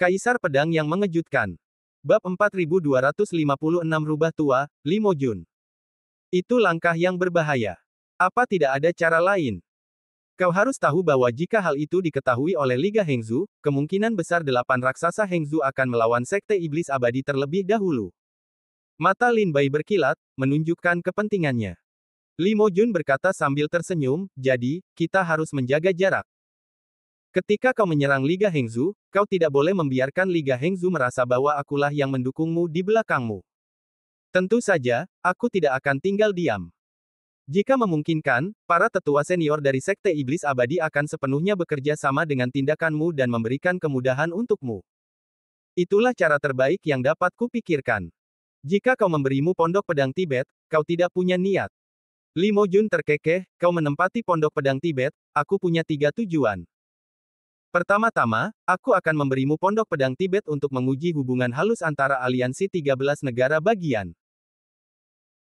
Kaisar Pedang yang Mengejutkan. Bab 4256 Rubah Tua, Li Mojun. Itu langkah yang berbahaya. Apa tidak ada cara lain? Kau harus tahu bahwa jika hal itu diketahui oleh Liga Hengzu, kemungkinan besar 8 raksasa Hengzu akan melawan Sekte Iblis Abadi terlebih dahulu. Mata Lin Bai berkilat, menunjukkan kepentingannya. Li Mojun berkata sambil tersenyum, jadi, kita harus menjaga jarak. Ketika kau menyerang Liga Hengzu, kau tidak boleh membiarkan Liga Hengzu merasa bahwa akulah yang mendukungmu di belakangmu. Tentu saja, aku tidak akan tinggal diam. Jika memungkinkan, para tetua senior dari Sekte Iblis Abadi akan sepenuhnya bekerja sama dengan tindakanmu dan memberikan kemudahan untukmu. Itulah cara terbaik yang dapat kupikirkan. Jika kau memberimu Pondok Pedang Tibet, kau tidak punya niat. Li Mojun terkekeh, kau menempati Pondok Pedang Tibet, aku punya 3 tujuan. Pertama-tama, aku akan memberimu Pondok Pedang Tibet untuk menguji hubungan halus antara aliansi 13 negara bagian.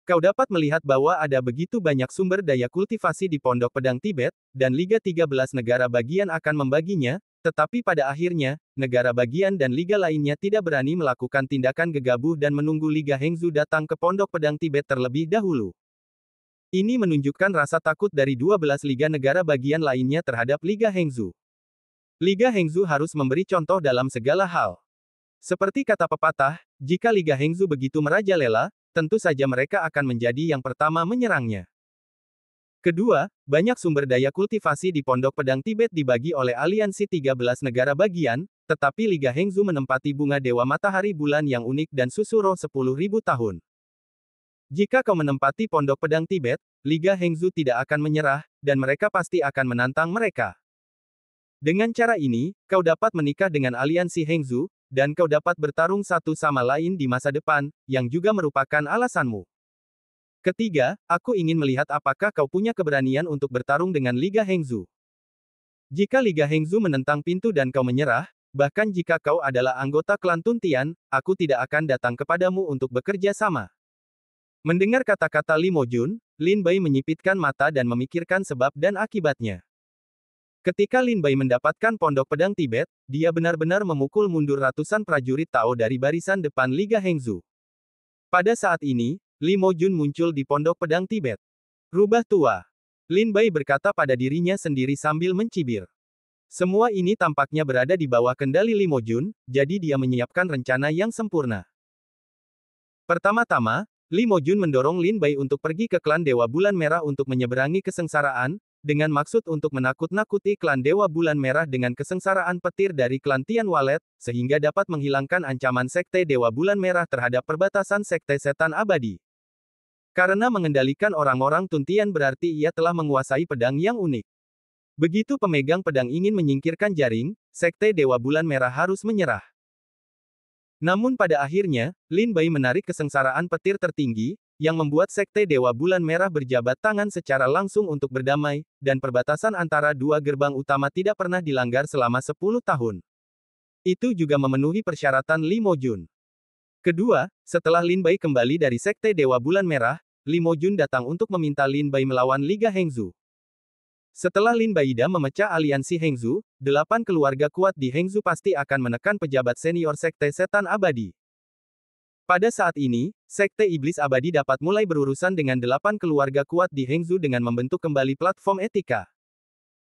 Kau dapat melihat bahwa ada begitu banyak sumber daya kultivasi di Pondok Pedang Tibet, dan Liga 13 negara bagian akan membaginya, tetapi pada akhirnya, negara bagian dan liga lainnya tidak berani melakukan tindakan gegabah dan menunggu Liga Hengzu datang ke Pondok Pedang Tibet terlebih dahulu. Ini menunjukkan rasa takut dari 12 liga negara bagian lainnya terhadap Liga Hengzu. Liga Hengzu harus memberi contoh dalam segala hal. Seperti kata pepatah, jika Liga Hengzu begitu merajalela, tentu saja mereka akan menjadi yang pertama menyerangnya. Kedua, banyak sumber daya kultivasi di Pondok Pedang Tibet dibagi oleh aliansi 13 negara bagian, tetapi Liga Hengzu menempati bunga Dewa Matahari Bulan yang unik dan susu roh 10.000 tahun. Jika kau menempati Pondok Pedang Tibet, Liga Hengzu tidak akan menyerah, dan mereka pasti akan menantang mereka. Dengan cara ini, kau dapat menikah dengan aliansi Hengzu, dan kau dapat bertarung satu sama lain di masa depan, yang juga merupakan alasanmu. Ketiga, aku ingin melihat apakah kau punya keberanian untuk bertarung dengan Liga Hengzu. Jika Liga Hengzu menentang pintu dan kau menyerah, bahkan jika kau adalah anggota klan Tuntian, aku tidak akan datang kepadamu untuk bekerja sama. Mendengar kata-kata Li Mojun, Lin Bai menyipitkan mata dan memikirkan sebab dan akibatnya. Ketika Lin Bai mendapatkan Pondok Pedang Tibet, dia benar-benar memukul mundur ratusan prajurit Tao dari barisan depan Liga Hengzu. Pada saat ini, Li Mojun muncul di Pondok Pedang Tibet. Rubah tua. Lin Bai berkata pada dirinya sendiri sambil mencibir. Semua ini tampaknya berada di bawah kendali Li Mojun, jadi dia menyiapkan rencana yang sempurna. Pertama-tama, Li Mojun mendorong Lin Bai untuk pergi ke klan Dewa Bulan Merah untuk menyeberangi kesengsaraan, dengan maksud untuk menakut-nakuti klan Dewa Bulan Merah dengan kesengsaraan petir dari klan Tian Walet, sehingga dapat menghilangkan ancaman Sekte Dewa Bulan Merah terhadap perbatasan Sekte Setan Abadi. Karena mengendalikan orang-orang Tuntian berarti ia telah menguasai pedang yang unik. Begitu pemegang pedang ingin menyingkirkan jaring, Sekte Dewa Bulan Merah harus menyerah. Namun pada akhirnya, Lin Bai menarik kesengsaraan petir tertinggi, yang membuat Sekte Dewa Bulan Merah berjabat tangan secara langsung untuk berdamai, dan perbatasan antara dua gerbang utama tidak pernah dilanggar selama 10 tahun. Itu juga memenuhi persyaratan Li Mojun. Kedua, setelah Lin Bai kembali dari Sekte Dewa Bulan Merah, Li Mojun datang untuk meminta Lin Bai melawan Liga Hengzu. Setelah Lin Baida memecah aliansi Hengzu, 8 keluarga kuat di Hengzu pasti akan menekan pejabat senior Sekte Setan Abadi. Pada saat ini, Sekte Iblis Abadi dapat mulai berurusan dengan 8 keluarga kuat di Hengzu dengan membentuk kembali platform etika.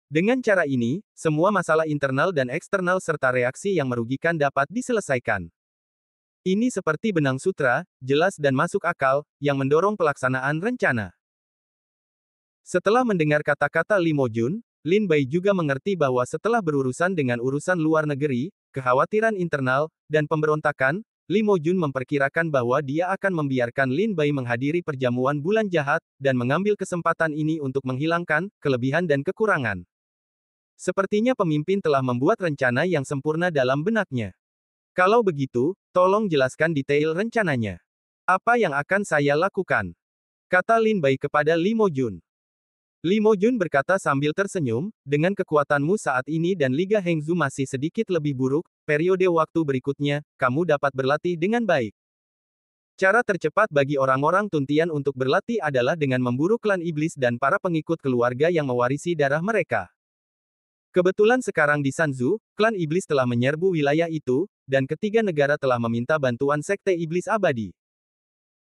Dengan cara ini, semua masalah internal dan eksternal serta reaksi yang merugikan dapat diselesaikan. Ini seperti benang sutra, jelas dan masuk akal, yang mendorong pelaksanaan rencana. Setelah mendengar kata-kata Li Mojun, Lin Bai juga mengerti bahwa setelah berurusan dengan urusan luar negeri, kekhawatiran internal, dan pemberontakan, Li Mojun memperkirakan bahwa dia akan membiarkan Lin Bai menghadiri perjamuan bulan jahat, dan mengambil kesempatan ini untuk menghilangkan kelebihan dan kekurangan. Sepertinya pemimpin telah membuat rencana yang sempurna dalam benaknya. Kalau begitu, tolong jelaskan detail rencananya. Apa yang akan saya lakukan? Kata Lin Bai kepada Li Mojun. Li Mojun berkata sambil tersenyum, dengan kekuatanmu saat ini dan Liga Hengzu masih sedikit lebih buruk, periode waktu berikutnya, kamu dapat berlatih dengan baik. Cara tercepat bagi orang-orang Tuntian untuk berlatih adalah dengan memburu klan iblis dan para pengikut keluarga yang mewarisi darah mereka. Kebetulan sekarang di Sanzu, klan iblis telah menyerbu wilayah itu, dan ketiga negara telah meminta bantuan Sekte Iblis Abadi.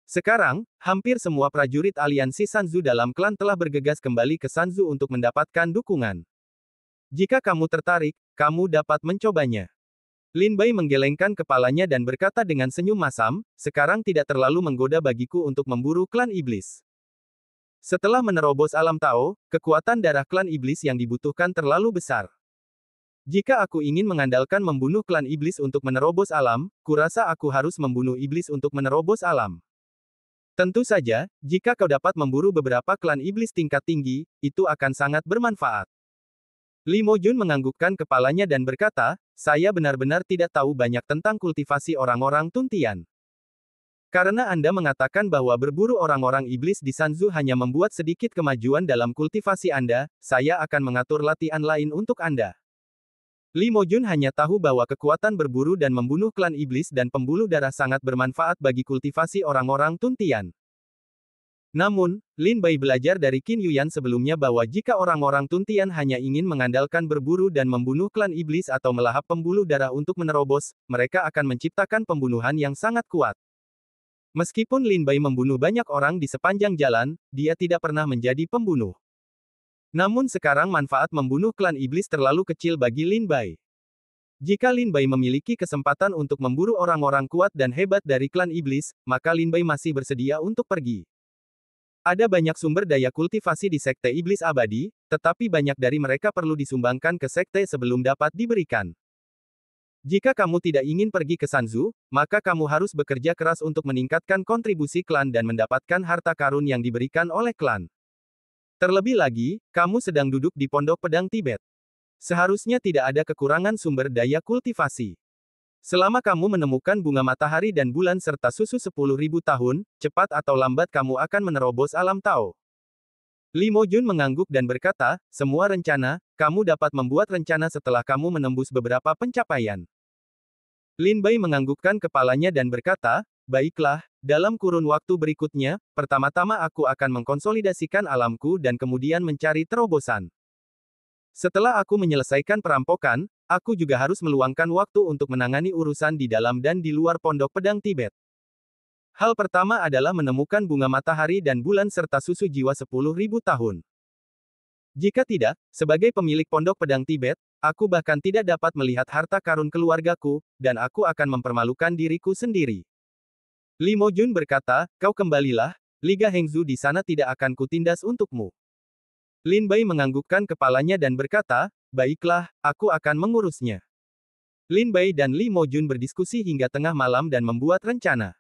Sekarang, hampir semua prajurit aliansi Sanzu dalam klan telah bergegas kembali ke Sanzu untuk mendapatkan dukungan. Jika kamu tertarik, kamu dapat mencobanya. Lin Bai menggelengkan kepalanya dan berkata dengan senyum masam, sekarang tidak terlalu menggoda bagiku untuk memburu klan iblis. Setelah menerobos alam Tao, kekuatan darah klan iblis yang dibutuhkan terlalu besar. Jika aku ingin mengandalkan membunuh klan iblis untuk menerobos alam, kurasa aku harus membunuh iblis untuk menerobos alam. Tentu saja, jika kau dapat memburu beberapa klan iblis tingkat tinggi, itu akan sangat bermanfaat. Li Mojun menganggukkan kepalanya dan berkata, saya benar-benar tidak tahu banyak tentang kultivasi orang-orang Tuntian. Karena Anda mengatakan bahwa berburu orang-orang iblis di Sanzu hanya membuat sedikit kemajuan dalam kultivasi Anda, saya akan mengatur latihan lain untuk Anda. Li Mojun hanya tahu bahwa kekuatan berburu dan membunuh klan iblis dan pembuluh darah sangat bermanfaat bagi kultivasi orang-orang Tuntian. Namun, Lin Bai belajar dari Qin Yuyan sebelumnya bahwa jika orang-orang Tuntian hanya ingin mengandalkan berburu dan membunuh klan iblis atau melahap pembuluh darah untuk menerobos, mereka akan menciptakan pembunuhan yang sangat kuat. Meskipun Lin Bai membunuh banyak orang di sepanjang jalan, dia tidak pernah menjadi pembunuh. Namun sekarang manfaat membunuh klan iblis terlalu kecil bagi Lin Bai. Jika Lin Bai memiliki kesempatan untuk memburu orang-orang kuat dan hebat dari klan iblis, maka Lin Bai masih bersedia untuk pergi. Ada banyak sumber daya kultivasi di Sekte Iblis Abadi, tetapi banyak dari mereka perlu disumbangkan ke sekte sebelum dapat diberikan. Jika kamu tidak ingin pergi ke Sanzu, maka kamu harus bekerja keras untuk meningkatkan kontribusi klan dan mendapatkan harta karun yang diberikan oleh klan. Terlebih lagi, kamu sedang duduk di Pondok Pedang Tibet. Seharusnya tidak ada kekurangan sumber daya kultivasi. Selama kamu menemukan bunga matahari dan bulan serta susu 10.000 tahun, cepat atau lambat kamu akan menerobos alam Tao. Li Mojun mengangguk dan berkata, semua rencana, kamu dapat membuat rencana setelah kamu menembus beberapa pencapaian. Lin Bai menganggukkan kepalanya dan berkata, baiklah, dalam kurun waktu berikutnya, pertama-tama aku akan mengkonsolidasikan alamku dan kemudian mencari terobosan. Setelah aku menyelesaikan perampokan, aku juga harus meluangkan waktu untuk menangani urusan di dalam dan di luar Pondok Pedang Tibet. Hal pertama adalah menemukan bunga matahari dan bulan serta susu jiwa 10.000 tahun. Jika tidak, sebagai pemilik Pondok Pedang Tibet, aku bahkan tidak dapat melihat harta karun keluargaku, dan aku akan mempermalukan diriku sendiri. Li Mojun berkata, kau kembalilah, Liga Hengzu di sana tidak akan kutindas untukmu. Lin Bai menganggukkan kepalanya dan berkata, baiklah, aku akan mengurusnya. Lin Bai dan Li Mojun berdiskusi hingga tengah malam dan membuat rencana.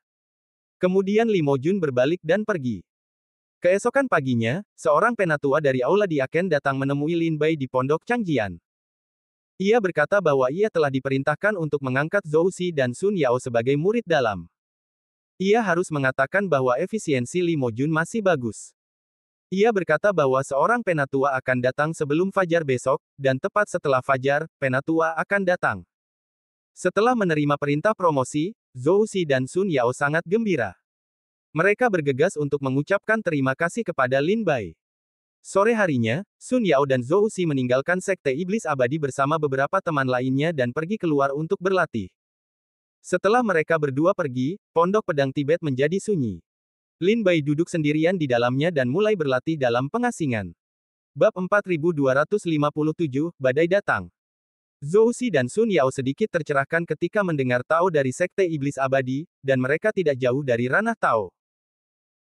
Kemudian Li Mojun berbalik dan pergi. Keesokan paginya, seorang penatua dari Aula Diaken datang menemui Lin Bai di Pondok Changjian. Ia berkata bahwa ia telah diperintahkan untuk mengangkat Zhou Xi dan Sun Yao sebagai murid dalam. Ia harus mengatakan bahwa efisiensi Li Mojun masih bagus. Ia berkata bahwa seorang penatua akan datang sebelum fajar besok, dan tepat setelah fajar, penatua akan datang. Setelah menerima perintah promosi, Zhou Xi dan Sun Yao sangat gembira. Mereka bergegas untuk mengucapkan terima kasih kepada Lin Bai. Sore harinya, Sun Yao dan Zhou Xi meninggalkan Sekte Iblis Abadi bersama beberapa teman lainnya dan pergi keluar untuk berlatih. Setelah mereka berdua pergi, Pondok Pedang Tibet menjadi sunyi. Lin Bai duduk sendirian di dalamnya dan mulai berlatih dalam pengasingan. Bab 4257, Badai Datang. Zhou Xi dan Sun Yao sedikit tercerahkan ketika mendengar Tao dari Sekte Iblis Abadi, dan mereka tidak jauh dari ranah Tao.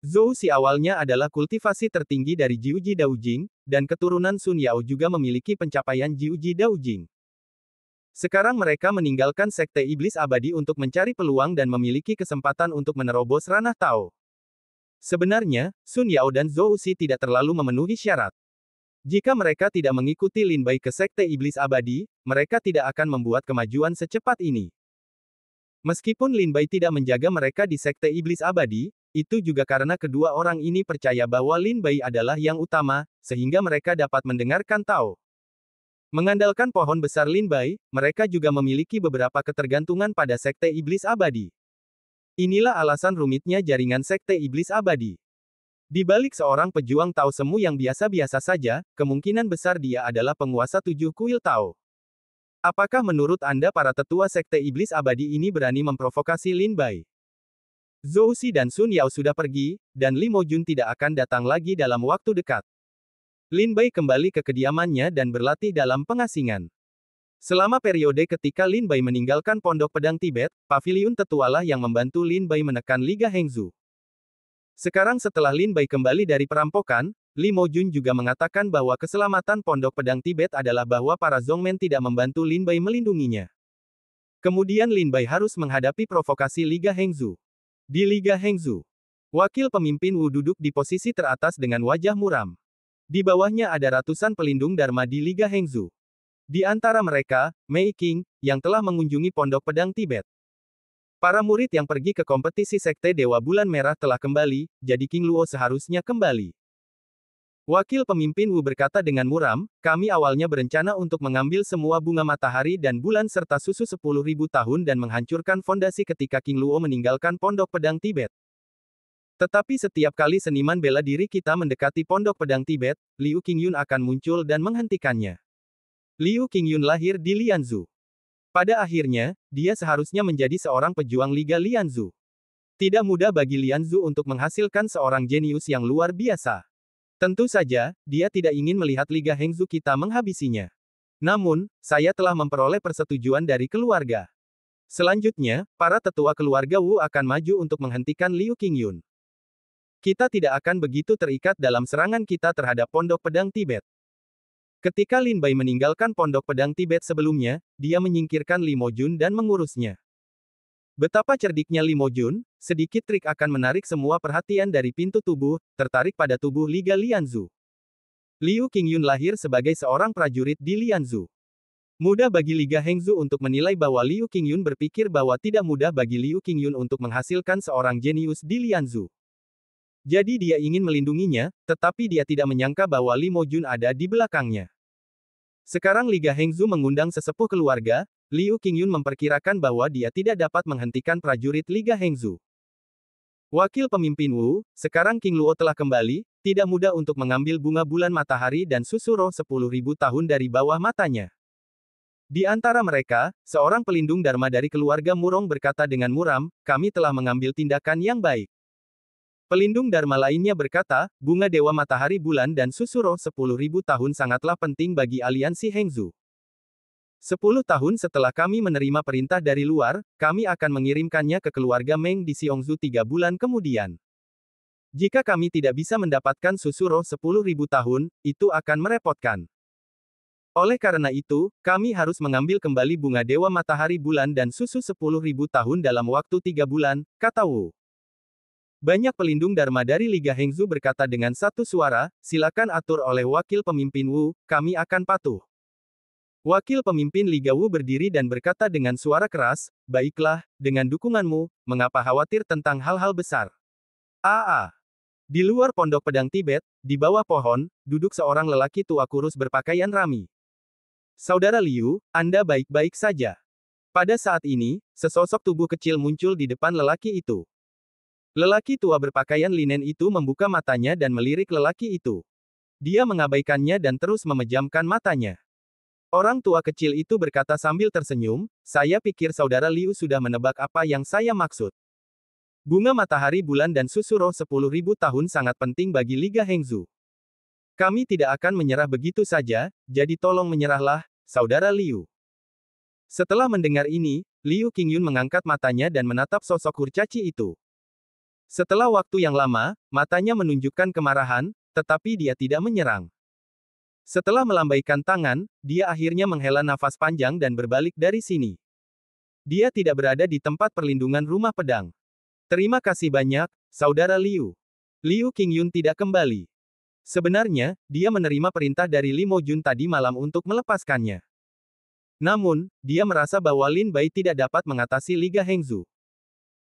Zhou Xi awalnya adalah kultivasi tertinggi dari Jiuji Daojing, dan keturunan Sun Yao juga memiliki pencapaian Jiuji Daojing. Sekarang mereka meninggalkan Sekte Iblis Abadi untuk mencari peluang dan memiliki kesempatan untuk menerobos ranah Tao. Sebenarnya, Sun Yao dan Zhou Xi tidak terlalu memenuhi syarat. Jika mereka tidak mengikuti Lin Bai ke Sekte Iblis Abadi, mereka tidak akan membuat kemajuan secepat ini. Meskipun Lin Bai tidak menjaga mereka di Sekte Iblis Abadi, itu juga karena kedua orang ini percaya bahwa Lin Bai adalah yang utama, sehingga mereka dapat mendengarkan Tao. Mengandalkan pohon besar Lin Bai, mereka juga memiliki beberapa ketergantungan pada Sekte Iblis Abadi. Inilah alasan rumitnya jaringan Sekte Iblis Abadi. Di balik seorang pejuang Tao semu yang biasa-biasa saja, kemungkinan besar dia adalah penguasa 7 kuil Tao. Apakah menurut Anda para tetua Sekte Iblis Abadi ini berani memprovokasi Lin Bai? Zhou Xi dan Sun Yao sudah pergi, dan Li Mojun tidak akan datang lagi dalam waktu dekat. Lin Bai kembali ke kediamannya dan berlatih dalam pengasingan. Selama periode ketika Lin Bai meninggalkan Pondok Pedang Tibet, Paviliun Tetualah yang membantu Lin Bai menekan Liga Hengzu. Sekarang setelah Lin Bai kembali dari perampokan, Li Mojun juga mengatakan bahwa keselamatan Pondok Pedang Tibet adalah bahwa para Zongmen tidak membantu Lin Bai melindunginya. Kemudian Lin Bai harus menghadapi provokasi Liga Hengzu. Di Liga Hengzu, wakil pemimpin Wu duduk di posisi teratas dengan wajah muram. Di bawahnya ada ratusan pelindung Dharma di Liga Hengzu. Di antara mereka, Mei Qing, yang telah mengunjungi Pondok Pedang Tibet. Para murid yang pergi ke kompetisi Sekte Dewa Bulan Merah telah kembali, jadi King Luo seharusnya kembali. Wakil pemimpin Wu berkata dengan muram, kami awalnya berencana untuk mengambil semua bunga matahari dan bulan serta susu 10.000 tahun dan menghancurkan fondasi ketika King Luo meninggalkan Pondok Pedang Tibet. Tetapi setiap kali seniman bela diri kita mendekati Pondok Pedang Tibet, Liu Qingyun akan muncul dan menghentikannya. Liu Qingyun lahir di Lianzhu. Pada akhirnya, dia seharusnya menjadi seorang pejuang Liga Lianzhu. Tidak mudah bagi Lianzhu untuk menghasilkan seorang jenius yang luar biasa. Tentu saja, dia tidak ingin melihat Liga Hengzu kita menghabisinya. Namun, saya telah memperoleh persetujuan dari keluarga. Selanjutnya, para tetua keluarga Wu akan maju untuk menghentikan Liu Qingyun. Kita tidak akan begitu terikat dalam serangan kita terhadap Pondok Pedang Tibet. Ketika Lin Bai meninggalkan Pondok Pedang Tibet sebelumnya, dia menyingkirkan Li Mojun dan mengurusnya. Betapa cerdiknya Li Mojun, sedikit trik akan menarik semua perhatian dari pintu tubuh, tertarik pada tubuh Liga Lianzhu. Liu Qingyun lahir sebagai seorang prajurit di Lianzhu. Mudah bagi Liga Hengzu untuk menilai bahwa Liu Qingyun berpikir bahwa tidak mudah bagi Liu Qingyun untuk menghasilkan seorang jenius di Lianzhu. Jadi dia ingin melindunginya, tetapi dia tidak menyangka bahwa Li Mojun ada di belakangnya. Sekarang Liga Hengzu mengundang sesepuh keluarga, Liu Qingyun memperkirakan bahwa dia tidak dapat menghentikan prajurit Liga Hengzu. Wakil pemimpin Wu, sekarang King Luo telah kembali, tidak mudah untuk mengambil bunga bulan matahari dan susu roh 10.000 tahun dari bawah matanya. Di antara mereka, seorang pelindung Dharma dari keluarga Murong berkata dengan muram, kami telah mengambil tindakan yang baik. Pelindung Dharma lainnya berkata, bunga Dewa Matahari Bulan dan susu roh 10.000 tahun sangatlah penting bagi aliansi Hengzu. 10 tahun setelah kami menerima perintah dari luar, kami akan mengirimkannya ke keluarga Meng di Xiongzu 3 bulan kemudian. Jika kami tidak bisa mendapatkan susu roh 10.000 tahun, itu akan merepotkan. Oleh karena itu, kami harus mengambil kembali bunga Dewa Matahari Bulan dan susu 10.000 tahun dalam waktu 3 bulan, kata Wu. Banyak pelindung Dharma dari Liga Hengzu berkata dengan satu suara, silakan atur oleh wakil pemimpin Wu, kami akan patuh. Wakil pemimpin Liga Wu berdiri dan berkata dengan suara keras, baiklah, dengan dukunganmu, mengapa khawatir tentang hal-hal besar? Di luar Pondok Pedang Tibet, di bawah pohon, duduk seorang lelaki tua kurus berpakaian rami. Saudara Liu, Anda baik-baik saja. Pada saat ini, sesosok tubuh kecil muncul di depan lelaki itu. Lelaki tua berpakaian linen itu membuka matanya dan melirik lelaki itu. Dia mengabaikannya dan terus memejamkan matanya. Orang tua kecil itu berkata sambil tersenyum, saya pikir saudara Liu sudah menebak apa yang saya maksud. Bunga matahari bulan dan susu roh 10.000 tahun sangat penting bagi Liga Hengzu. Kami tidak akan menyerah begitu saja, jadi tolong menyerahlah, saudara Liu. Setelah mendengar ini, Liu Qingyun mengangkat matanya dan menatap sosok kurcaci itu. Setelah waktu yang lama, matanya menunjukkan kemarahan, tetapi dia tidak menyerang. Setelah melambaikan tangan, dia akhirnya menghela nafas panjang dan berbalik dari sini. Dia tidak berada di tempat perlindungan rumah pedang. Terima kasih banyak, saudara Liu. Liu Qingyun tidak kembali. Sebenarnya, dia menerima perintah dari Li Mojun tadi malam untuk melepaskannya. Namun, dia merasa bahwa Lin Bai tidak dapat mengatasi Liga Hengzu.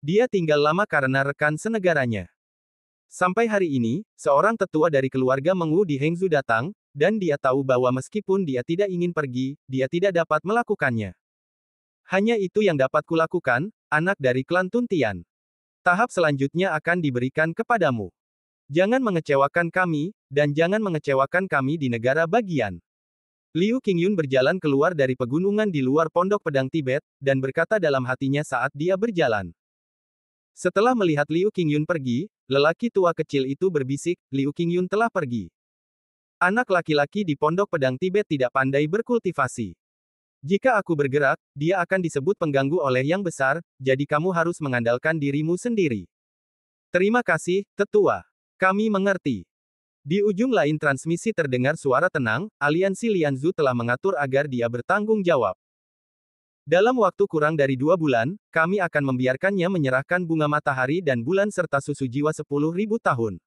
Dia tinggal lama karena rekan senegaranya. Sampai hari ini, seorang tetua dari keluarga Meng Wu di Hengzu datang, dan dia tahu bahwa meskipun dia tidak ingin pergi, dia tidak dapat melakukannya. Hanya itu yang dapat kulakukan, anak dari klan Tuntian. Tahap selanjutnya akan diberikan kepadamu. Jangan mengecewakan kami, dan jangan mengecewakan kami di negara bagian. Liu Qingyun berjalan keluar dari pegunungan di luar pondok pedang Tibet, dan berkata dalam hatinya saat dia berjalan. Setelah melihat Liu Qingyun pergi, lelaki tua kecil itu berbisik, Liu Qingyun telah pergi. Anak laki-laki di pondok pedang Tibet tidak pandai berkultivasi. Jika aku bergerak, dia akan disebut pengganggu oleh yang besar, jadi kamu harus mengandalkan dirimu sendiri. Terima kasih, tetua. Kami mengerti. Di ujung lain transmisi terdengar suara tenang, aliansi Lianzu telah mengatur agar dia bertanggung jawab. Dalam waktu kurang dari 2 bulan, kami akan membiarkannya menyerahkan bunga matahari dan bulan serta susu jiwa 10.000 tahun.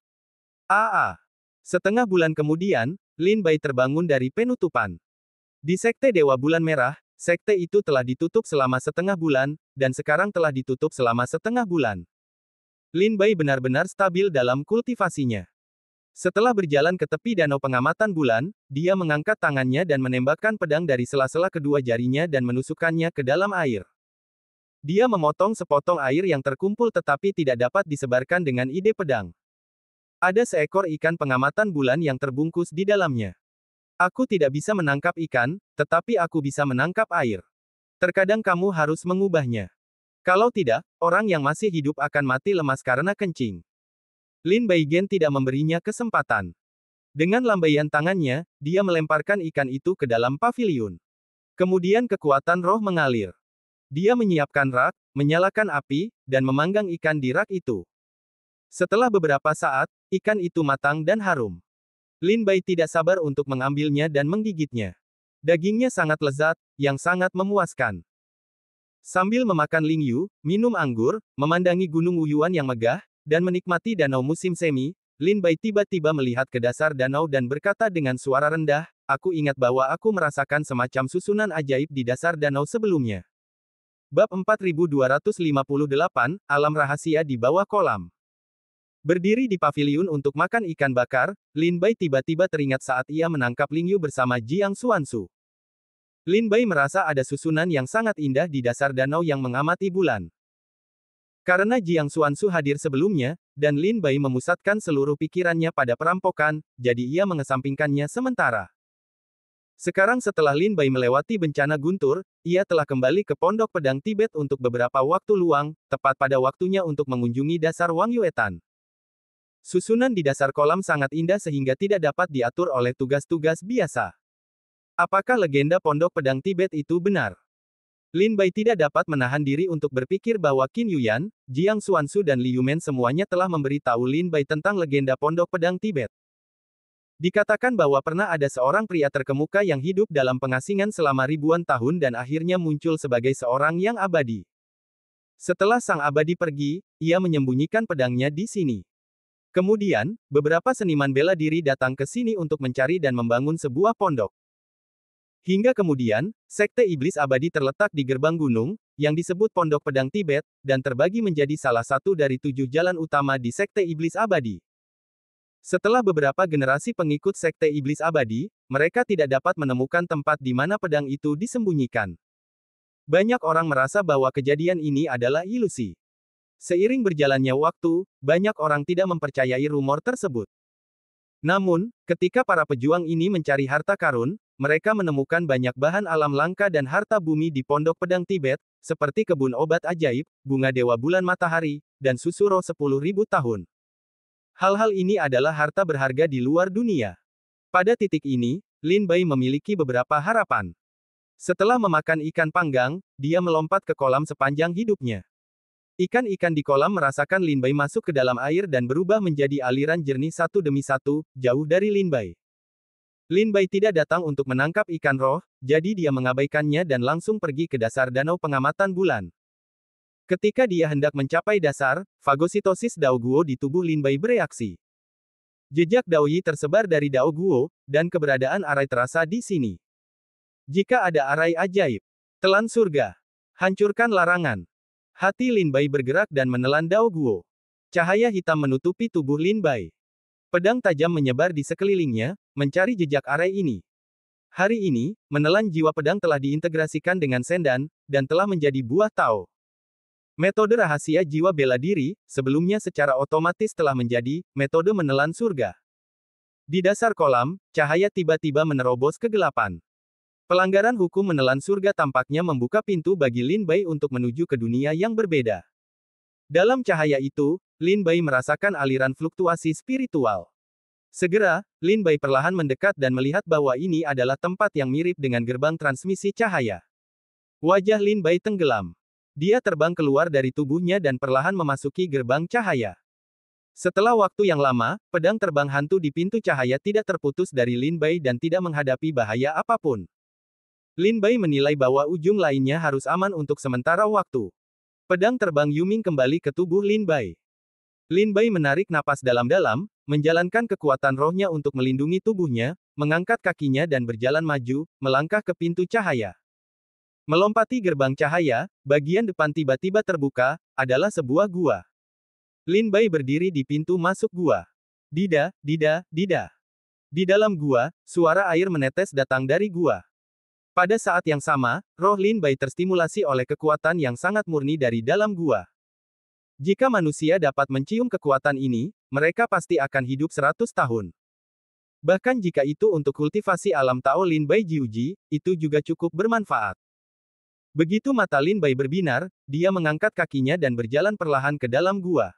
Setengah bulan kemudian, Lin Bai terbangun dari penutupan. Di Sekte Dewa Bulan Merah, sekte itu telah ditutup selama setengah bulan, dan sekarang telah ditutup selama setengah bulan. Lin Bai benar-benar stabil dalam kultivasinya. Setelah berjalan ke tepi danau pengamatan bulan, dia mengangkat tangannya dan menembakkan pedang dari sela-sela kedua jarinya dan menusukkannya ke dalam air. Dia memotong sepotong air yang terkumpul tetapi tidak dapat disebarkan dengan ide pedang. Ada seekor ikan pengamatan bulan yang terbungkus di dalamnya. Aku tidak bisa menangkap ikan, tetapi aku bisa menangkap air. Terkadang kamu harus mengubahnya. Kalau tidak, orang yang masih hidup akan mati lemas karena kencing. Lin Baigen tidak memberinya kesempatan. Dengan lambaian tangannya, dia melemparkan ikan itu ke dalam paviliun. Kemudian kekuatan roh mengalir. Dia menyiapkan rak, menyalakan api, dan memanggang ikan di rak itu. Setelah beberapa saat, ikan itu matang dan harum. Lin Bai tidak sabar untuk mengambilnya dan menggigitnya. Dagingnya sangat lezat, yang sangat memuaskan. Sambil memakan lingyu, minum anggur, memandangi gunung Wuyuan yang megah, dan menikmati danau musim semi, Lin Bai tiba-tiba melihat ke dasar danau dan berkata dengan suara rendah, aku ingat bahwa aku merasakan semacam susunan ajaib di dasar danau sebelumnya. Bab 4258, Alam Rahasia di Bawah Kolam. Berdiri di paviliun untuk makan ikan bakar, Lin Bai tiba-tiba teringat saat ia menangkap Lingyu bersama Jiang Xuansu. Lin Bai merasa ada susunan yang sangat indah di dasar danau yang mengamati bulan. Karena Jiang Xuansu hadir sebelumnya, dan Lin Bai memusatkan seluruh pikirannya pada perampokan, jadi ia mengesampingkannya sementara. Sekarang setelah Lin Bai melewati bencana guntur, ia telah kembali ke Pondok Pedang Tibet untuk beberapa waktu luang, tepat pada waktunya untuk mengunjungi dasar Wang Yuetan. Susunan di dasar kolam sangat indah sehingga tidak dapat diatur oleh tugas-tugas biasa. Apakah legenda Pondok Pedang Tibet itu benar? Lin Bai tidak dapat menahan diri untuk berpikir bahwa Qin Yuyan, Jiang Xuansu dan Li Yumen semuanya telah memberi tahu Lin Bai tentang legenda Pondok Pedang Tibet. Dikatakan bahwa pernah ada seorang pria terkemuka yang hidup dalam pengasingan selama ribuan tahun dan akhirnya muncul sebagai seorang yang abadi. Setelah sang abadi pergi, ia menyembunyikan pedangnya di sini. Kemudian, beberapa seniman bela diri datang ke sini untuk mencari dan membangun sebuah pondok. Hingga kemudian, Sekte Iblis Abadi terletak di gerbang gunung, yang disebut Pondok Pedang Tibet, dan terbagi menjadi salah satu dari 7 jalan utama di Sekte Iblis Abadi. Setelah beberapa generasi pengikut Sekte Iblis Abadi, mereka tidak dapat menemukan tempat di mana pedang itu disembunyikan. Banyak orang merasa bahwa kejadian ini adalah ilusi. Seiring berjalannya waktu, banyak orang tidak mempercayai rumor tersebut. Namun, ketika para pejuang ini mencari harta karun, mereka menemukan banyak bahan alam langka dan harta bumi di Pondok Pedang Tibet, seperti kebun obat ajaib, bunga dewa bulan matahari, dan susu roh 10.000 tahun. Hal-hal ini adalah harta berharga di luar dunia. Pada titik ini, Lin Bai memiliki beberapa harapan. Setelah memakan ikan panggang, dia melompat ke kolam sepanjang hidupnya. Ikan-ikan di kolam merasakan Lin Bai masuk ke dalam air dan berubah menjadi aliran jernih satu demi satu, jauh dari Lin Bai. Lin Bai tidak datang untuk menangkap ikan roh, jadi dia mengabaikannya dan langsung pergi ke dasar danau pengamatan bulan. Ketika dia hendak mencapai dasar, fagositosis Dao Guo di tubuh Lin Bai bereaksi. Jejak Dao Yi tersebar dari Dao Guo, dan keberadaan arai terasa di sini. Jika ada arai ajaib, telan surga, hancurkan larangan. Hati Lin Bai bergerak dan menelan Dao Guo. Cahaya hitam menutupi tubuh Lin Bai. Pedang tajam menyebar di sekelilingnya, mencari jejak arai ini. Hari ini, menelan jiwa pedang telah diintegrasikan dengan sendan, dan telah menjadi buah Tao. Metode rahasia jiwa bela diri, sebelumnya secara otomatis telah menjadi metode menelan surga. Di dasar kolam, cahaya tiba-tiba menerobos kegelapan. Pelanggaran hukum menelan surga tampaknya membuka pintu bagi Lin Bai untuk menuju ke dunia yang berbeda. Dalam cahaya itu, Lin Bai merasakan aliran fluktuasi spiritual. Segera, Lin Bai perlahan mendekat dan melihat bahwa ini adalah tempat yang mirip dengan gerbang transmisi cahaya. Wajah Lin Bai tenggelam. Dia terbang keluar dari tubuhnya dan perlahan memasuki gerbang cahaya. Setelah waktu yang lama, pedang terbang hantu di pintu cahaya tidak terputus dari Lin Bai dan tidak menghadapi bahaya apapun. Lin Bai menilai bahwa ujung lainnya harus aman untuk sementara waktu. Pedang terbang Yuming kembali ke tubuh Lin Bai. Lin Bai menarik napas dalam-dalam, menjalankan kekuatan rohnya untuk melindungi tubuhnya, mengangkat kakinya dan berjalan maju, melangkah ke pintu cahaya. Melompati gerbang cahaya, bagian depan tiba-tiba terbuka, adalah sebuah gua. Lin Bai berdiri di pintu masuk gua. Dida, dida, dida. Di dalam gua, suara air menetes datang dari gua. Pada saat yang sama, roh Lin Bai terstimulasi oleh kekuatan yang sangat murni dari dalam gua. Jika manusia dapat mencium kekuatan ini, mereka pasti akan hidup 100 tahun. Bahkan jika itu untuk kultivasi alam Tao Lin Bai Jiuji, itu juga cukup bermanfaat. Begitu mata Lin Bai berbinar, dia mengangkat kakinya dan berjalan perlahan ke dalam gua.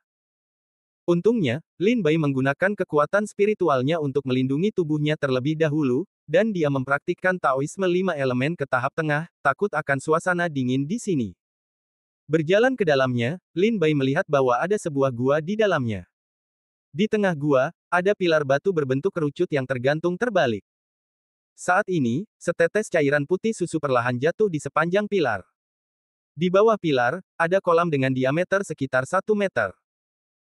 Untungnya, Lin Bai menggunakan kekuatan spiritualnya untuk melindungi tubuhnya terlebih dahulu, dan dia mempraktikkan Taoisme 5 elemen ke tahap tengah, takut akan suasana dingin di sini. Berjalan ke dalamnya, Lin Bai melihat bahwa ada sebuah gua di dalamnya. Di tengah gua, ada pilar batu berbentuk kerucut yang tergantung terbalik. Saat ini, setetes cairan putih susu perlahan jatuh di sepanjang pilar. Di bawah pilar, ada kolam dengan diameter sekitar 1 meter.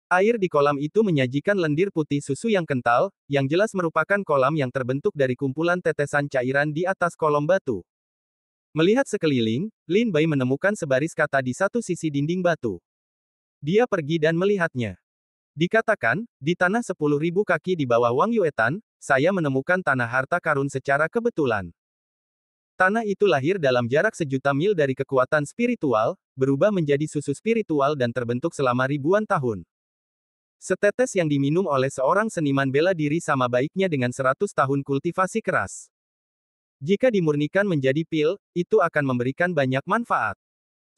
Air di kolam itu menyajikan lendir putih susu yang kental, yang jelas merupakan kolam yang terbentuk dari kumpulan tetesan cairan di atas kolom batu. Melihat sekeliling, Lin Bai menemukan sebaris kata di satu sisi dinding batu. Dia pergi dan melihatnya. Dikatakan, di tanah 10.000 kaki di bawah Wang Yuetan, saya menemukan tanah harta karun secara kebetulan. Tanah itu lahir dalam jarak 1.000.000 mil dari kekuatan spiritual, berubah menjadi susu spiritual dan terbentuk selama ribuan tahun. Setetes yang diminum oleh seorang seniman bela diri sama baiknya dengan 100 tahun kultivasi keras. Jika dimurnikan menjadi pil, itu akan memberikan banyak manfaat.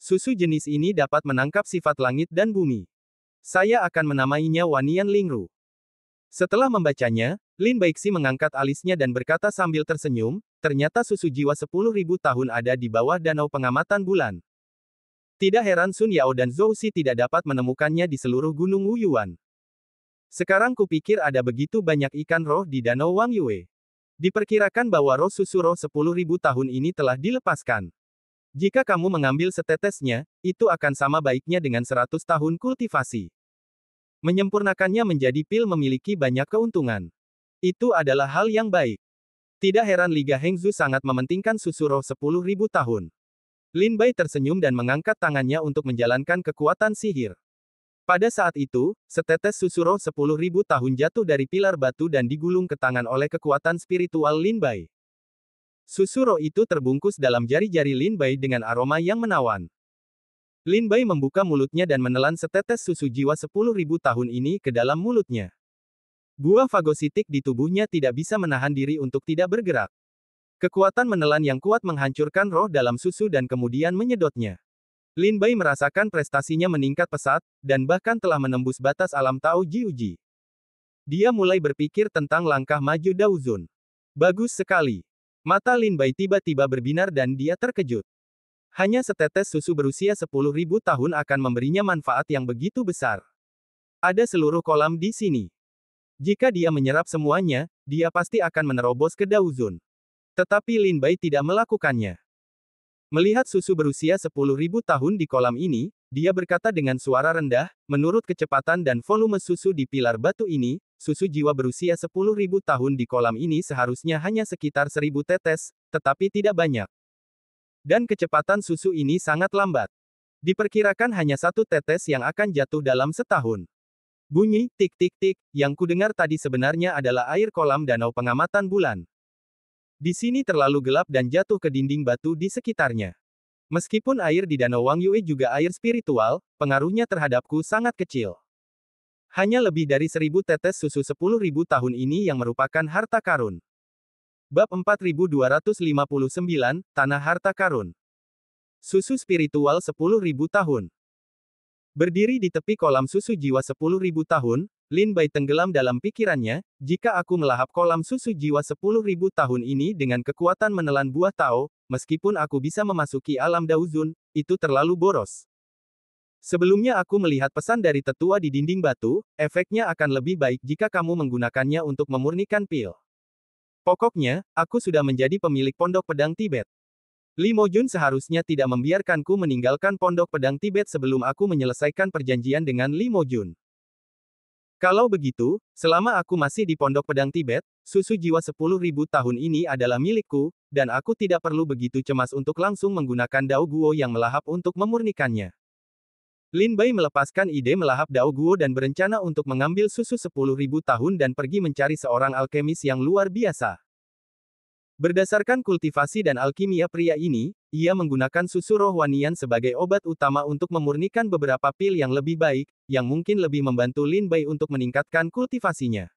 Susu jenis ini dapat menangkap sifat langit dan bumi. Saya akan menamainya Wanian Lingru. Setelah membacanya, Lin Baixi mengangkat alisnya dan berkata sambil tersenyum, ternyata susu jiwa 10.000 tahun ada di bawah danau pengamatan bulan. Tidak heran Sun Yao dan Zhou Xi tidak dapat menemukannya di seluruh gunung Wuyuan. Sekarang kupikir ada begitu banyak ikan roh di danau Wang Yue. Diperkirakan bahwa roh susu roh 10.000 tahun ini telah dilepaskan. Jika kamu mengambil setetesnya, itu akan sama baiknya dengan 100 tahun kultivasi. Menyempurnakannya menjadi pil memiliki banyak keuntungan. Itu adalah hal yang baik. Tidak heran Liga Hengzu sangat mementingkan susu roh 10.000 tahun. Lin Bai tersenyum dan mengangkat tangannya untuk menjalankan kekuatan sihir. Pada saat itu, setetes susu roh 10.000 tahun jatuh dari pilar batu dan digulung ke tangan oleh kekuatan spiritual Lin Bai. Susu roh itu terbungkus dalam jari-jari Lin Bai dengan aroma yang menawan. Lin Bai membuka mulutnya dan menelan setetes susu jiwa 10.000 tahun ini ke dalam mulutnya. Buah fagositik di tubuhnya tidak bisa menahan diri untuk tidak bergerak. Kekuatan menelan yang kuat menghancurkan roh dalam susu dan kemudian menyedotnya. Lin Bai merasakan prestasinya meningkat pesat, dan bahkan telah menembus batas alam Tao Jiuji. Dia mulai berpikir tentang langkah maju Daozun. Bagus sekali. Mata Lin Bai tiba-tiba berbinar dan dia terkejut. Hanya setetes susu berusia 10.000 tahun akan memberinya manfaat yang begitu besar. Ada seluruh kolam di sini. Jika dia menyerap semuanya, dia pasti akan menerobos ke Daozun. Tetapi Lin Bai tidak melakukannya. Melihat susu berusia 10.000 tahun di kolam ini, dia berkata dengan suara rendah, menurut kecepatan dan volume susu di pilar batu ini, susu jiwa berusia 10.000 tahun di kolam ini seharusnya hanya sekitar 1.000 tetes, tetapi tidak banyak. Dan kecepatan susu ini sangat lambat. Diperkirakan hanya 1 tetes yang akan jatuh dalam setahun. Bunyi tik-tik-tik yang kudengar tadi sebenarnya adalah air kolam danau pengamatan bulan. Di sini terlalu gelap dan jatuh ke dinding batu di sekitarnya. Meskipun air di danau Wang Yue juga air spiritual, pengaruhnya terhadapku sangat kecil. Hanya lebih dari 1.000 tetes susu 10.000 tahun ini yang merupakan harta karun. Bab 4259, Tanah Harta Karun. Susu spiritual 10.000 tahun. Berdiri di tepi kolam susu jiwa 10.000 tahun, Lin Bai tenggelam dalam pikirannya, jika aku melahap kolam susu jiwa 10.000 tahun ini dengan kekuatan menelan buah Tao, meskipun aku bisa memasuki alam Daozun, itu terlalu boros. Sebelumnya aku melihat pesan dari tetua di dinding batu, efeknya akan lebih baik jika kamu menggunakannya untuk memurnikan pil. Pokoknya, aku sudah menjadi pemilik pondok pedang Tibet. Li Mojun seharusnya tidak membiarkanku meninggalkan pondok pedang Tibet sebelum aku menyelesaikan perjanjian dengan Li Mojun. Kalau begitu, selama aku masih di pondok pedang Tibet, susu jiwa 10.000 tahun ini adalah milikku, dan aku tidak perlu begitu cemas untuk langsung menggunakan Dao Guo yang melahap untuk memurnikannya. Lin Bai melepaskan ide melahap Dao Guo dan berencana untuk mengambil susu 10.000 tahun dan pergi mencari seorang alkemis yang luar biasa. Berdasarkan kultivasi dan alkimia pria ini, ia menggunakan susu rohwanian sebagai obat utama untuk memurnikan beberapa pil yang lebih baik, yang mungkin lebih membantu Lin Bai untuk meningkatkan kultivasinya.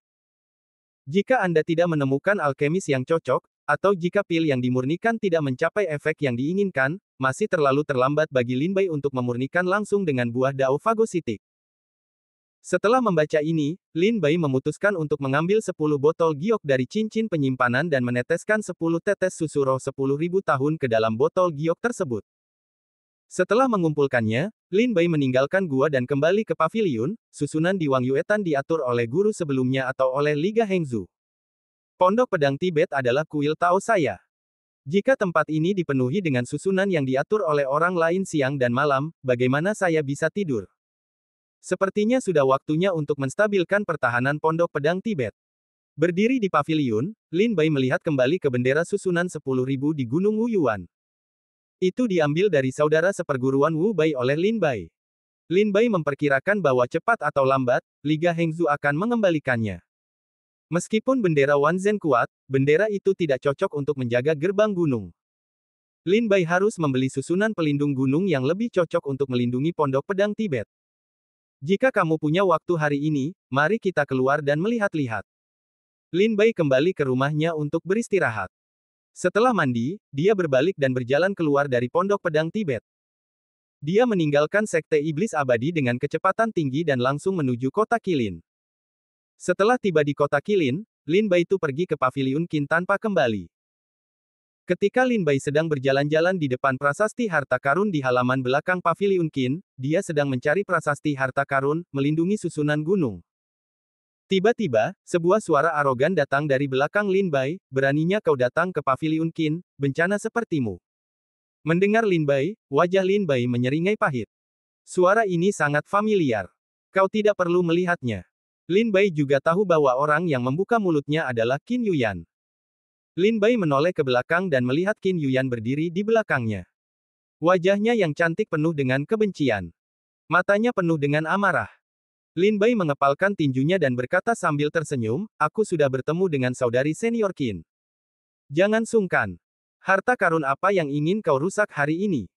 Jika Anda tidak menemukan alkemis yang cocok, atau jika pil yang dimurnikan tidak mencapai efek yang diinginkan, masih terlalu terlambat bagi Lin Bai untuk memurnikan langsung dengan buah Dao Fagositik. Setelah membaca ini, Lin Bai memutuskan untuk mengambil 10 botol giok dari cincin penyimpanan dan meneteskan 10 tetes susu roh 10.000 tahun ke dalam botol giok tersebut. Setelah mengumpulkannya, Lin Bai meninggalkan gua dan kembali ke paviliun. Susunan di Wang Yuetan diatur oleh guru sebelumnya atau oleh Liga Hengzu. Pondok pedang Tibet adalah kuil Tao saya. Jika tempat ini dipenuhi dengan susunan yang diatur oleh orang lain siang dan malam, bagaimana saya bisa tidur? Sepertinya sudah waktunya untuk menstabilkan pertahanan pondok pedang Tibet. Berdiri di paviliun, Lin Bai melihat kembali ke bendera susunan 10.000 di Gunung Wuyuan. Itu diambil dari saudara seperguruan Wu Bai oleh Lin Bai. Lin Bai memperkirakan bahwa cepat atau lambat, Liga Hengzu akan mengembalikannya. Meskipun bendera Wanzhen kuat, bendera itu tidak cocok untuk menjaga gerbang gunung. Lin Bai harus membeli susunan pelindung gunung yang lebih cocok untuk melindungi pondok pedang Tibet. Jika kamu punya waktu hari ini, mari kita keluar dan melihat-lihat. Lin Bai kembali ke rumahnya untuk beristirahat. Setelah mandi, dia berbalik dan berjalan keluar dari pondok pedang Tibet. Dia meninggalkan Sekte Iblis Abadi dengan kecepatan tinggi dan langsung menuju kota Qilin. Setelah tiba di kota Qilin, Lin Bai itu pergi ke paviliun Qin tanpa kembali. Ketika Lin Bai sedang berjalan-jalan di depan prasasti harta karun di halaman belakang paviliun Qin, dia sedang mencari prasasti harta karun, melindungi susunan gunung. Tiba-tiba, sebuah suara arogan datang dari belakang Lin Bai, beraninya kau datang ke paviliun Qin, bencana sepertimu. Mendengar Lin Bai, wajah Lin Bai menyeringai pahit. Suara ini sangat familiar. Kau tidak perlu melihatnya. Lin Bai juga tahu bahwa orang yang membuka mulutnya adalah Qin Yuyan. Lin Bai menoleh ke belakang dan melihat Qin Yuyan berdiri di belakangnya. Wajahnya yang cantik penuh dengan kebencian. Matanya penuh dengan amarah. Lin Bai mengepalkan tinjunya dan berkata sambil tersenyum, aku sudah bertemu dengan saudari senior Qin. Jangan sungkan. Harta karun apa yang ingin kau rusak hari ini?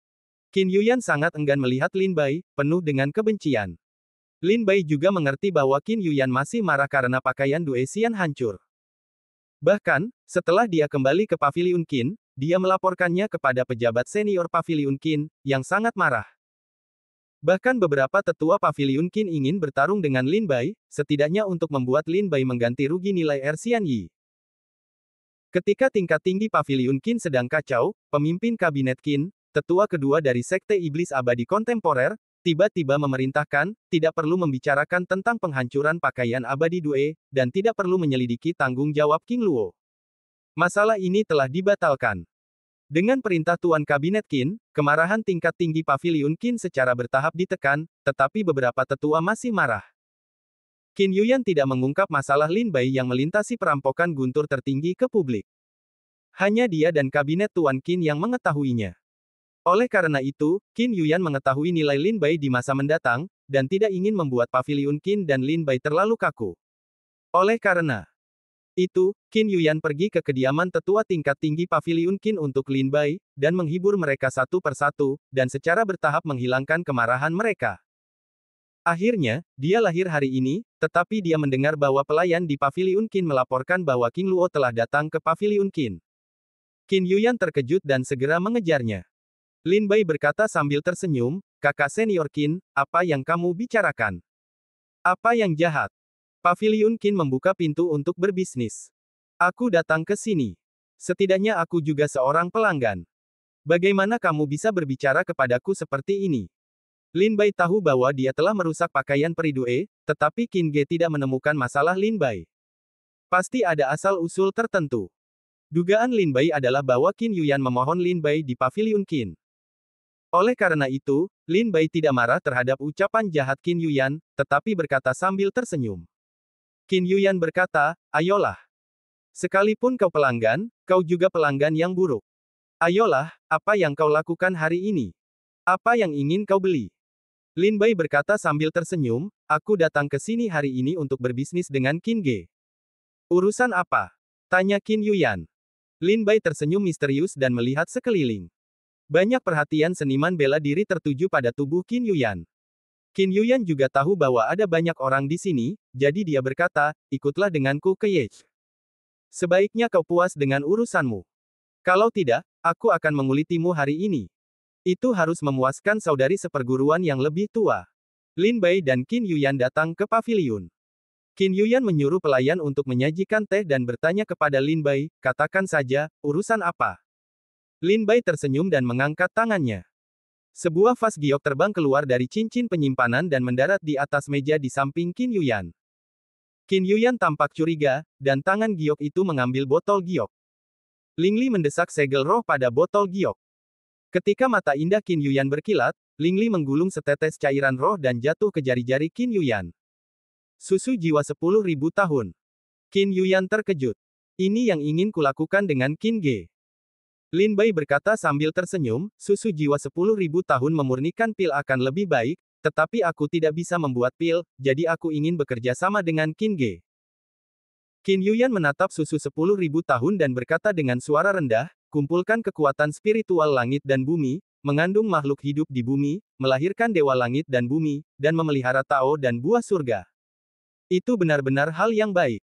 Qin Yuyan sangat enggan melihat Lin Bai, penuh dengan kebencian. Lin Bai juga mengerti bahwa Qin Yuyan masih marah karena pakaian Due Xian hancur. Bahkan, setelah dia kembali ke paviliun Qin, dia melaporkannya kepada pejabat senior paviliun Qin, yang sangat marah. Bahkan beberapa tetua paviliun Qin ingin bertarung dengan Lin Bai, setidaknya untuk membuat Lin Bai mengganti rugi nilai Ersian Yi. Ketika tingkat tinggi paviliun Qin sedang kacau, pemimpin kabinet Qin, tetua kedua dari Sekte Iblis Abadi Kontemporer, tiba-tiba memerintahkan, tidak perlu membicarakan tentang penghancuran pakaian abadi Due, dan tidak perlu menyelidiki tanggung jawab King Luo. Masalah ini telah dibatalkan. Dengan perintah Tuan Kabinet Qin, kemarahan tingkat tinggi paviliun Qin secara bertahap ditekan, tetapi beberapa tetua masih marah. Qin Yuyan tidak mengungkap masalah Lin Bai yang melintasi perampokan guntur tertinggi ke publik. Hanya dia dan Kabinet Tuan Qin yang mengetahuinya. Oleh karena itu, Qin Yuyan mengetahui nilai Lin Bai di masa mendatang, dan tidak ingin membuat paviliun Qin dan Lin Bai terlalu kaku. Oleh karena itu, Qin Yuyan pergi ke kediaman tetua tingkat tinggi paviliun Qin untuk Lin Bai, dan menghibur mereka satu persatu, dan secara bertahap menghilangkan kemarahan mereka. Akhirnya, dia lahir hari ini, tetapi dia mendengar bahwa pelayan di Paviliun Qin melaporkan bahwa King Luo telah datang ke Paviliun Qin. Qin Yuyan terkejut dan segera mengejarnya. Lin Bai berkata sambil tersenyum, "Kakak senior Qin, apa yang kamu bicarakan? Apa yang jahat?" Paviliun Qin membuka pintu untuk berbisnis. "Aku datang ke sini. Setidaknya aku juga seorang pelanggan. Bagaimana kamu bisa berbicara kepadaku seperti ini?" Lin Bai tahu bahwa dia telah merusak pakaian Peridue, tetapi Qin Ge tidak menemukan masalah Lin Bai. Pasti ada asal-usul tertentu. Dugaan Lin Bai adalah bahwa Qin Yuyan memohon Lin Bai di Paviliun Qin. Oleh karena itu, Lin Bai tidak marah terhadap ucapan jahat Qin Yuyan, tetapi berkata sambil tersenyum. Qin Yuyan berkata, "Ayolah. Sekalipun kau pelanggan, kau juga pelanggan yang buruk. Ayolah, apa yang kau lakukan hari ini? Apa yang ingin kau beli?" Lin Bai berkata sambil tersenyum, "Aku datang ke sini hari ini untuk berbisnis dengan Qin Ge." "Urusan apa?" tanya Qin Yuyan. Lin Bai tersenyum misterius dan melihat sekeliling. Banyak perhatian seniman bela diri tertuju pada tubuh Qin Yuyan. Qin Yuyan juga tahu bahwa ada banyak orang di sini, jadi dia berkata, "Ikutlah denganku ke Ye. Sebaiknya kau puas dengan urusanmu. Kalau tidak, aku akan mengulitimu hari ini." Itu harus memuaskan saudari seperguruan yang lebih tua. Lin Bai dan Qin Yuyan datang ke paviliun. Qin Yuyan menyuruh pelayan untuk menyajikan teh dan bertanya kepada Lin Bai, "Katakan saja, urusan apa?" Lin Bai tersenyum dan mengangkat tangannya. Sebuah vas giok terbang keluar dari cincin penyimpanan dan mendarat di atas meja di samping Qin Yuyan. Qin Yuyan tampak curiga, dan tangan giok itu mengambil botol giok. Ling Li mendesak segel roh pada botol giok. Ketika mata indah Qin Yuyan berkilat, Ling Li menggulung setetes cairan roh dan jatuh ke jari-jari Qin Yuyan. Susu jiwa 10.000 tahun. Qin Yuyan terkejut. Ini yang ingin kulakukan dengan Qin Ge. Lin Bai berkata sambil tersenyum, "Susu jiwa 10.000 tahun memurnikan pil akan lebih baik, tetapi aku tidak bisa membuat pil, jadi aku ingin bekerja sama dengan Qin Ge." Qin Yuyan menatap susu 10.000 tahun dan berkata dengan suara rendah, "Kumpulkan kekuatan spiritual langit dan bumi, mengandung makhluk hidup di bumi, melahirkan dewa langit dan bumi, dan memelihara Tao dan buah surga. Itu benar-benar hal yang baik.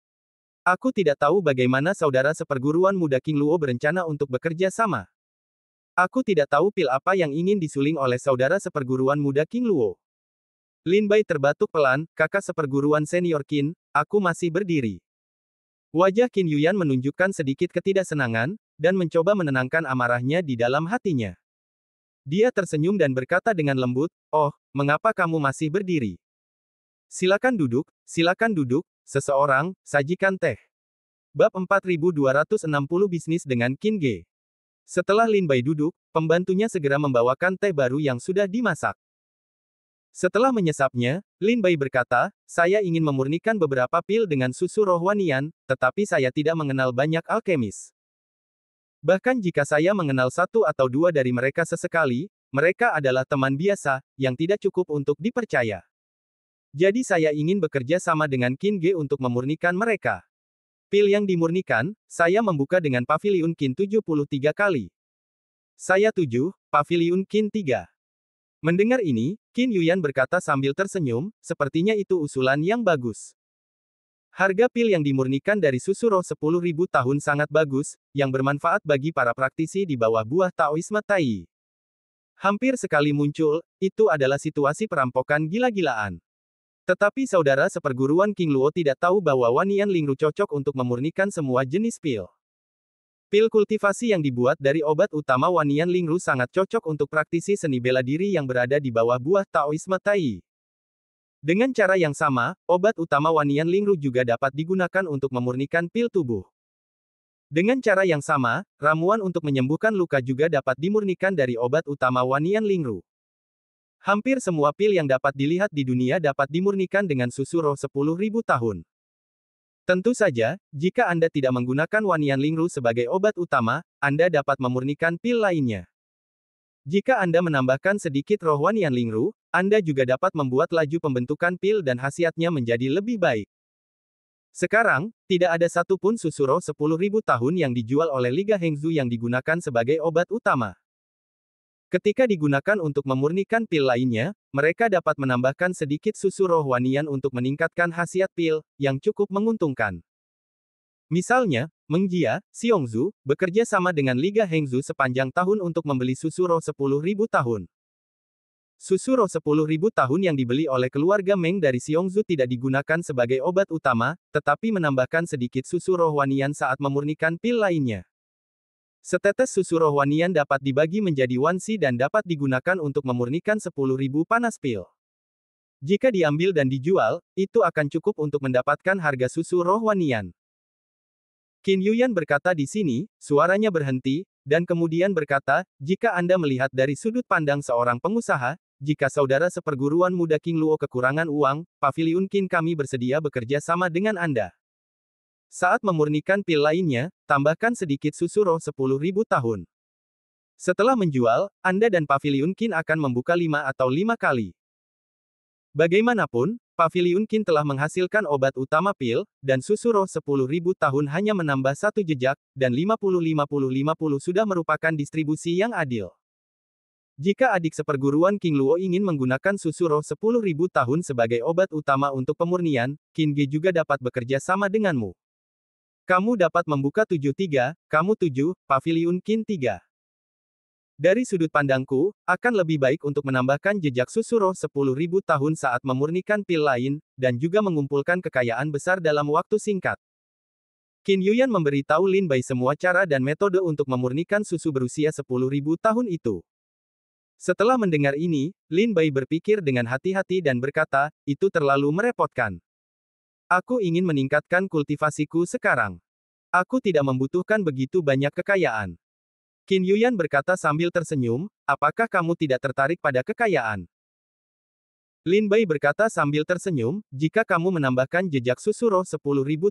Aku tidak tahu bagaimana saudara seperguruan muda King Luo berencana untuk bekerja sama. Aku tidak tahu pil apa yang ingin disuling oleh saudara seperguruan muda King Luo." Lin Bai terbatuk pelan, "Kakak seperguruan senior Qin, aku masih berdiri." Wajah Qin Yuyan menunjukkan sedikit ketidaksenangan, dan mencoba menenangkan amarahnya di dalam hatinya. Dia tersenyum dan berkata dengan lembut, "Oh, mengapa kamu masih berdiri? Silakan duduk, seseorang, sajikan teh." Bab 4260 Bisnis dengan Qin Ge. Setelah Lin Bai duduk, pembantunya segera membawakan teh baru yang sudah dimasak. Setelah menyesapnya, Lin Bai berkata, "Saya ingin memurnikan beberapa pil dengan susu rohwanian, tetapi saya tidak mengenal banyak alkemis. Bahkan jika saya mengenal satu atau dua dari mereka sesekali, mereka adalah teman biasa, yang tidak cukup untuk dipercaya. Jadi saya ingin bekerja sama dengan Qin Ge untuk memurnikan mereka. Pil yang dimurnikan, saya membuka dengan Paviliun Qin 73 kali. Saya 7, Paviliun Qin 3. Mendengar ini, Qin Yuyan berkata sambil tersenyum, "Sepertinya itu usulan yang bagus. Harga pil yang dimurnikan dari susu roh 10.000 tahun sangat bagus, yang bermanfaat bagi para praktisi di bawah buah Taoisme Tai. Hampir sekali muncul, itu adalah situasi perampokan gila-gilaan. Tetapi saudara seperguruan King Luo tidak tahu bahwa Wanian Lingru cocok untuk memurnikan semua jenis pil. Pil kultivasi yang dibuat dari obat utama Wanian Lingru sangat cocok untuk praktisi seni bela diri yang berada di bawah buah Taoisme Tai. Dengan cara yang sama, obat utama Wanian Lingru juga dapat digunakan untuk memurnikan pil tubuh. Dengan cara yang sama, ramuan untuk menyembuhkan luka juga dapat dimurnikan dari obat utama Wanian Lingru. Hampir semua pil yang dapat dilihat di dunia dapat dimurnikan dengan susu roh 10.000 tahun. Tentu saja, jika Anda tidak menggunakan Wanian Lingru sebagai obat utama, Anda dapat memurnikan pil lainnya. Jika Anda menambahkan sedikit roh Wanian Lingru, Anda juga dapat membuat laju pembentukan pil dan khasiatnya menjadi lebih baik. Sekarang, tidak ada satupun susu roh 10.000 tahun yang dijual oleh Liga Hengzhu yang digunakan sebagai obat utama. Ketika digunakan untuk memurnikan pil lainnya, mereka dapat menambahkan sedikit susu rohwanian untuk meningkatkan khasiat pil, yang cukup menguntungkan. Misalnya, Meng Jia, Xiongzu, bekerja sama dengan Liga Hengzu sepanjang tahun untuk membeli susu roh 10.000 tahun. Susu roh 10.000 tahun yang dibeli oleh keluarga Meng dari Xiongzu tidak digunakan sebagai obat utama, tetapi menambahkan sedikit susu rohwanian saat memurnikan pil lainnya. Setetes susu rohwanian dapat dibagi menjadi wansi dan dapat digunakan untuk memurnikan 10.000 panas pil. Jika diambil dan dijual, itu akan cukup untuk mendapatkan harga susu rohwanian. Qin Yuyan berkata di sini, suaranya berhenti, dan kemudian berkata, jika Anda melihat dari sudut pandang seorang pengusaha, jika saudara seperguruan muda King Luo kekurangan uang, Paviliun Qin kami bersedia bekerja sama dengan Anda. Saat memurnikan pil lainnya, tambahkan sedikit susu roh 10.000 tahun. Setelah menjual, Anda dan Paviliun Qin akan membuka 5 atau 5 kali. Bagaimanapun, Paviliun Qin telah menghasilkan obat utama pil, dan susu roh 10.000 tahun hanya menambah satu jejak, dan 50-50-50 sudah merupakan distribusi yang adil. Jika adik seperguruan King Luo ingin menggunakan susu roh 10.000 tahun sebagai obat utama untuk pemurnian, Qin Ge juga dapat bekerja sama denganmu. Kamu dapat membuka 7-3, kamu 7, Paviliun Qin 3. Dari sudut pandangku, akan lebih baik untuk menambahkan jejak susu roh 10.000 tahun saat memurnikan pil lain, dan juga mengumpulkan kekayaan besar dalam waktu singkat. Qin Yuyan memberitahu Lin Bai semua cara dan metode untuk memurnikan susu berusia 10.000 tahun itu. Setelah mendengar ini, Lin Bai berpikir dengan hati-hati dan berkata, itu terlalu merepotkan. Aku ingin meningkatkan kultivasiku sekarang. Aku tidak membutuhkan begitu banyak kekayaan. Qin Yuyan berkata sambil tersenyum, apakah kamu tidak tertarik pada kekayaan? Lin Bai berkata sambil tersenyum, jika kamu menambahkan jejak susu roh 10.000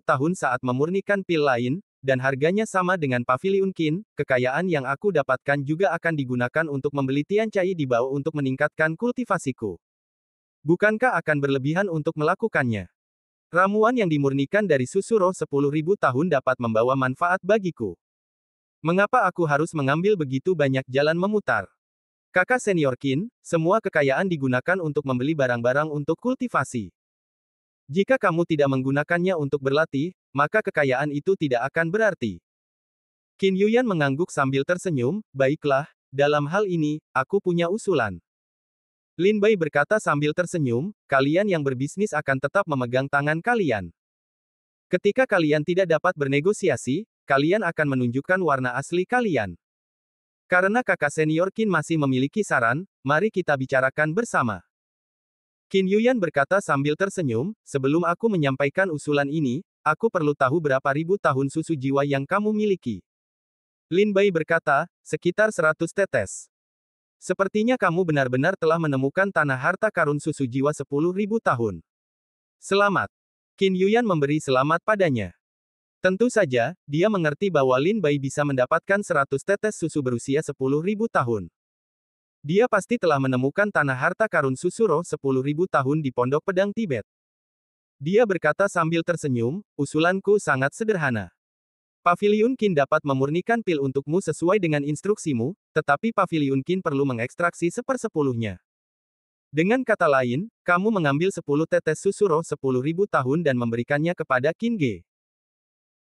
tahun saat memurnikan pil lain, dan harganya sama dengan Paviliun Qin, kekayaan yang aku dapatkan juga akan digunakan untuk membeli Tian Cai di bawah untuk meningkatkan kultivasiku. Bukankah akan berlebihan untuk melakukannya? Ramuan yang dimurnikan dari susu roh 10.000 tahun dapat membawa manfaat bagiku. Mengapa aku harus mengambil begitu banyak jalan memutar? Kakak senior Qin, semua kekayaan digunakan untuk membeli barang-barang untuk kultivasi. Jika kamu tidak menggunakannya untuk berlatih, maka kekayaan itu tidak akan berarti. Qin Yuyan mengangguk sambil tersenyum, baiklah, dalam hal ini, aku punya usulan. Lin Bai berkata sambil tersenyum, kalian yang berbisnis akan tetap memegang tangan kalian. Ketika kalian tidak dapat bernegosiasi, kalian akan menunjukkan warna asli kalian. Karena kakak senior Qin masih memiliki saran, mari kita bicarakan bersama. Qin Yuyan berkata sambil tersenyum, sebelum aku menyampaikan usulan ini, aku perlu tahu berapa ribu tahun susu jiwa yang kamu miliki. Lin Bai berkata, sekitar 100 tetes. Sepertinya kamu benar-benar telah menemukan tanah harta karun susu jiwa 10.000 tahun. Selamat. Qin Yuyan memberi selamat padanya. Tentu saja, dia mengerti bahwa Lin Bai bisa mendapatkan 100 tetes susu berusia 10.000 tahun. Dia pasti telah menemukan tanah harta karun susu roh 10.000 tahun di Pondok Pedang Tibet. Dia berkata sambil tersenyum, usulanku sangat sederhana. Paviliun Qin dapat memurnikan pil untukmu sesuai dengan instruksimu, tetapi Paviliun Qin perlu mengekstraksi 1/10-nya. Dengan kata lain, kamu mengambil 10 tetes susu roh 10.000 tahun dan memberikannya kepada Qin Ge.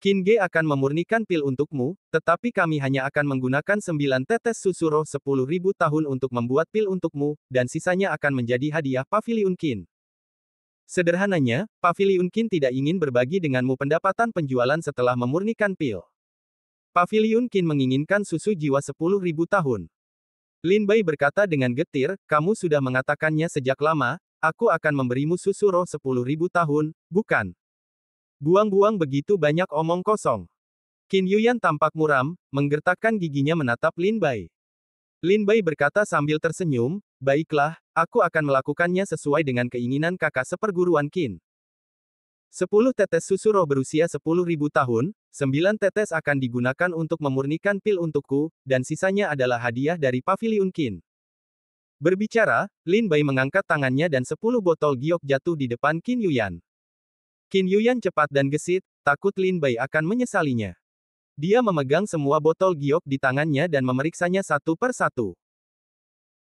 Qin Ge akan memurnikan pil untukmu, tetapi kami hanya akan menggunakan 9 tetes susu roh 10.000 tahun untuk membuat pil untukmu, dan sisanya akan menjadi hadiah Paviliun Qin. Sederhananya, Paviliun Qin tidak ingin berbagi denganmu pendapatan penjualan setelah memurnikan pil. Paviliun Qin menginginkan susu jiwa 10.000 tahun. Lin Bai berkata dengan getir, kamu sudah mengatakannya sejak lama, aku akan memberimu susu roh 10.000 tahun, bukan? Buang-buang begitu banyak omong kosong. Qin Yuyan tampak muram, menggertakkan giginya menatap Lin Bai. Lin Bai berkata sambil tersenyum, baiklah, aku akan melakukannya sesuai dengan keinginan kakak seperguruan Qin. 10 tetes susu roh berusia 10.000 tahun, 9 tetes akan digunakan untuk memurnikan pil untukku, dan sisanya adalah hadiah dari Paviliun Qin. Berbicara, Lin Bai mengangkat tangannya dan 10 botol giok jatuh di depan Qin Yuyan. Qin Yuyan cepat dan gesit, takut Lin Bai akan menyesalinya. Dia memegang semua botol giok di tangannya dan memeriksanya satu per satu.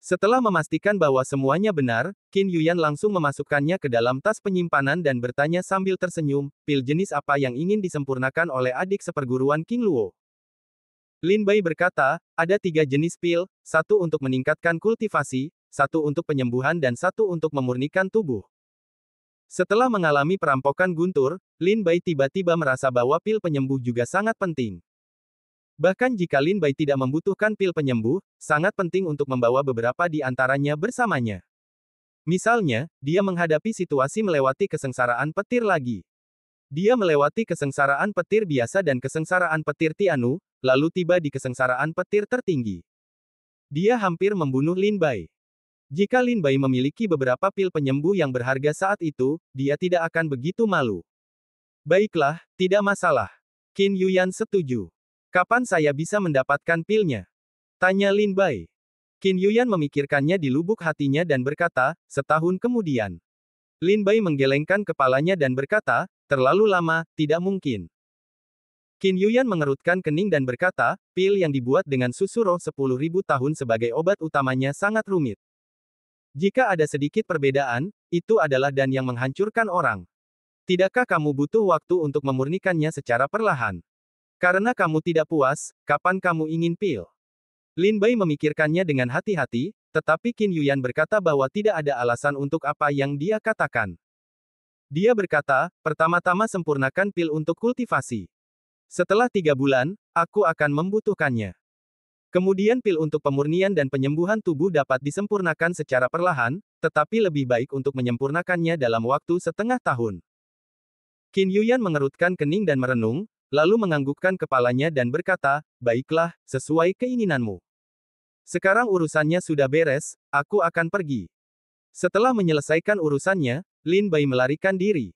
Setelah memastikan bahwa semuanya benar, Qin Yuyan langsung memasukkannya ke dalam tas penyimpanan dan bertanya sambil tersenyum, pil jenis apa yang ingin disempurnakan oleh adik seperguruan King Luo? Lin Bai berkata, ada 3 jenis pil, satu untuk meningkatkan kultivasi, satu untuk penyembuhan dan satu untuk memurnikan tubuh. Setelah mengalami perampokan guntur, Lin Bai tiba-tiba merasa bahwa pil penyembuh juga sangat penting. Bahkan jika Lin Bai tidak membutuhkan pil penyembuh, sangat penting untuk membawa beberapa di antaranya bersamanya. Misalnya, dia menghadapi situasi melewati kesengsaraan petir lagi. Dia melewati kesengsaraan petir biasa dan kesengsaraan petir Tianu, lalu tiba di kesengsaraan petir tertinggi. Dia hampir membunuh Lin Bai. Jika Lin Bai memiliki beberapa pil penyembuh yang berharga saat itu, dia tidak akan begitu malu. Baiklah, tidak masalah. Qin Yuyan setuju. Kapan saya bisa mendapatkan pilnya? Tanya Lin Bai. Qin Yuyan memikirkannya di lubuk hatinya dan berkata, setahun kemudian. Lin Bai menggelengkan kepalanya dan berkata, terlalu lama, tidak mungkin. Qin Yuyan mengerutkan kening dan berkata, pil yang dibuat dengan susu roh 10.000 tahun sebagai obat utamanya sangat rumit. Jika ada sedikit perbedaan, itu adalah dan yang menghancurkan orang. Tidakkah kamu butuh waktu untuk memurnikannya secara perlahan? Karena kamu tidak puas, kapan kamu ingin pil? Lin Bai memikirkannya dengan hati-hati, tetapi Qin Yuyan berkata bahwa tidak ada alasan untuk apa yang dia katakan. Dia berkata, pertama-tama sempurnakan pil untuk kultivasi. Setelah 3 bulan, aku akan membutuhkannya. Kemudian pil untuk pemurnian dan penyembuhan tubuh dapat disempurnakan secara perlahan, tetapi lebih baik untuk menyempurnakannya dalam waktu setengah tahun. Qin Yuyan mengerutkan kening dan merenung, lalu menganggukkan kepalanya dan berkata, baiklah, sesuai keinginanmu. Sekarang urusannya sudah beres, aku akan pergi. Setelah menyelesaikan urusannya, Lin Bai melarikan diri.